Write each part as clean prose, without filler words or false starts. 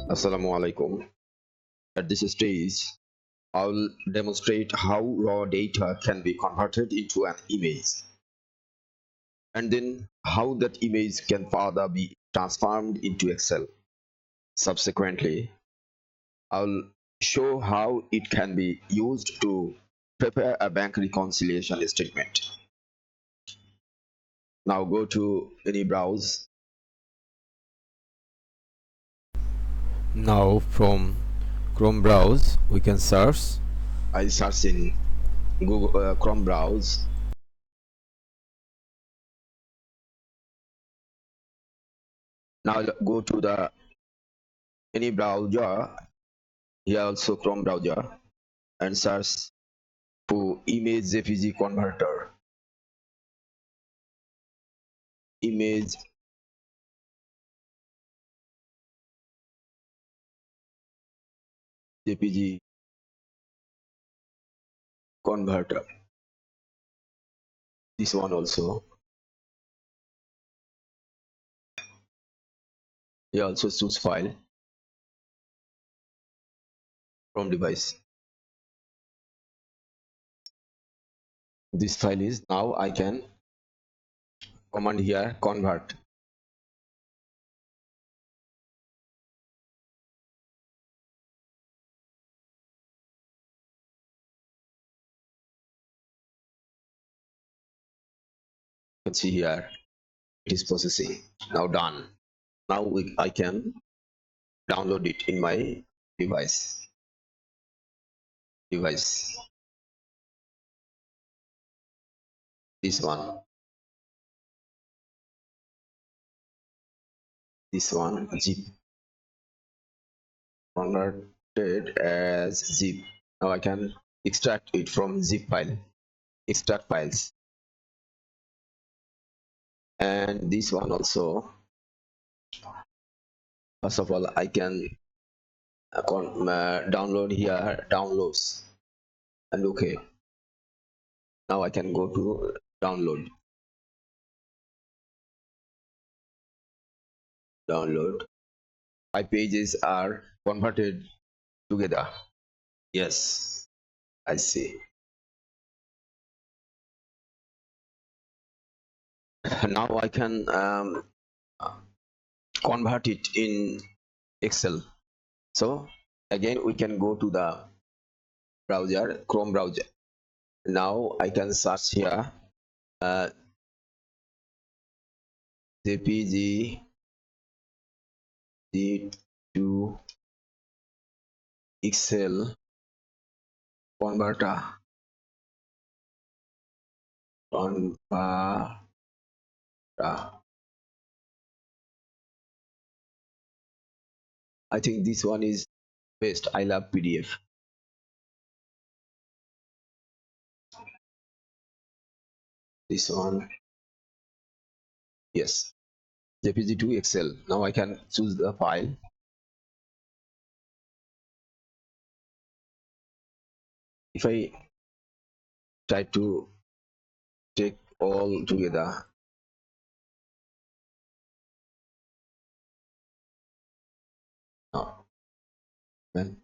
Assalamu alaikum. At this stage, I'll demonstrate how raw data can be converted into an image, and then how that image can further be transformed into Excel. Subsequently, I'll show how it can be used to prepare a bank reconciliation statement. Now go to any browse. Now from Chrome browse we can search. I search in Google Chrome browse. Now go to the any browser, here also Chrome browser, and search for image JPG converter. Image JPG converter. This one also. Here also choose file from device. This file is, now I can command here convert. You can see here it is processing. Now done. Now I can download it in my device. This one. This one zip, converted as zip. Now I can extract it from zip file. Extract files. And this one also, first of all, I can download here, downloads, and okay. Now I can go to download. My pages are converted together. Yes, I see. Now I can convert it in Excel. So again, we can go to the browser, Chrome browser. Now I can search here JPG to Excel converter. I think this one is best. I love PDF. This one, yes, JPG to Excel. Now I can choose the file. If I try to take all together, then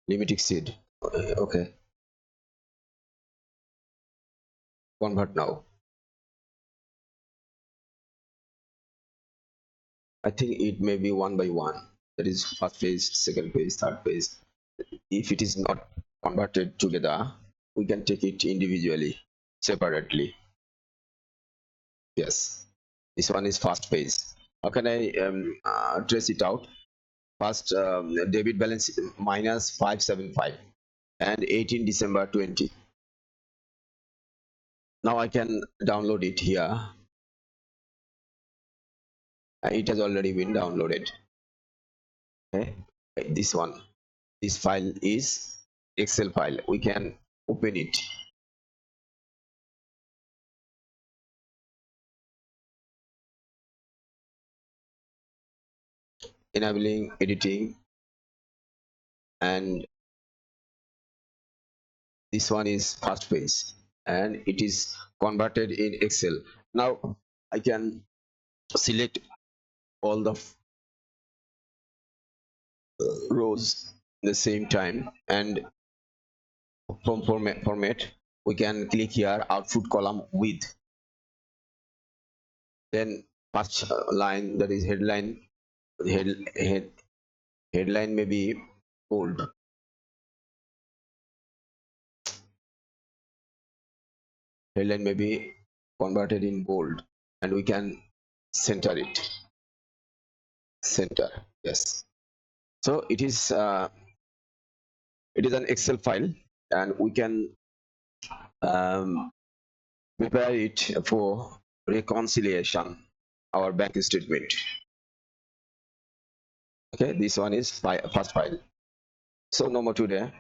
limit exceed. Okay, convert now. I think it may be one by one. That is first page, second page, third page. If it is not converted together, we can take it individually, separately. Yes, this one is first page. How can I trace it out? First, debit balance minus 575 and 18 December 20. Now I can download it here. It has already been downloaded. Okay, this one, this file is Excel file. We can open it. Enabling editing, and this one is first page, and it is converted in Excel. Now I can select all the rows in the same time. And from format we can click here output column with, then first line, that is headline. head, head Headline may be bold. Headline may be converted in bold, and we can center it. Center, yes. So it is an Excel file, and we can um, prepare it for reconciliation, our bank statement. Okay, this one is first file. So no more today.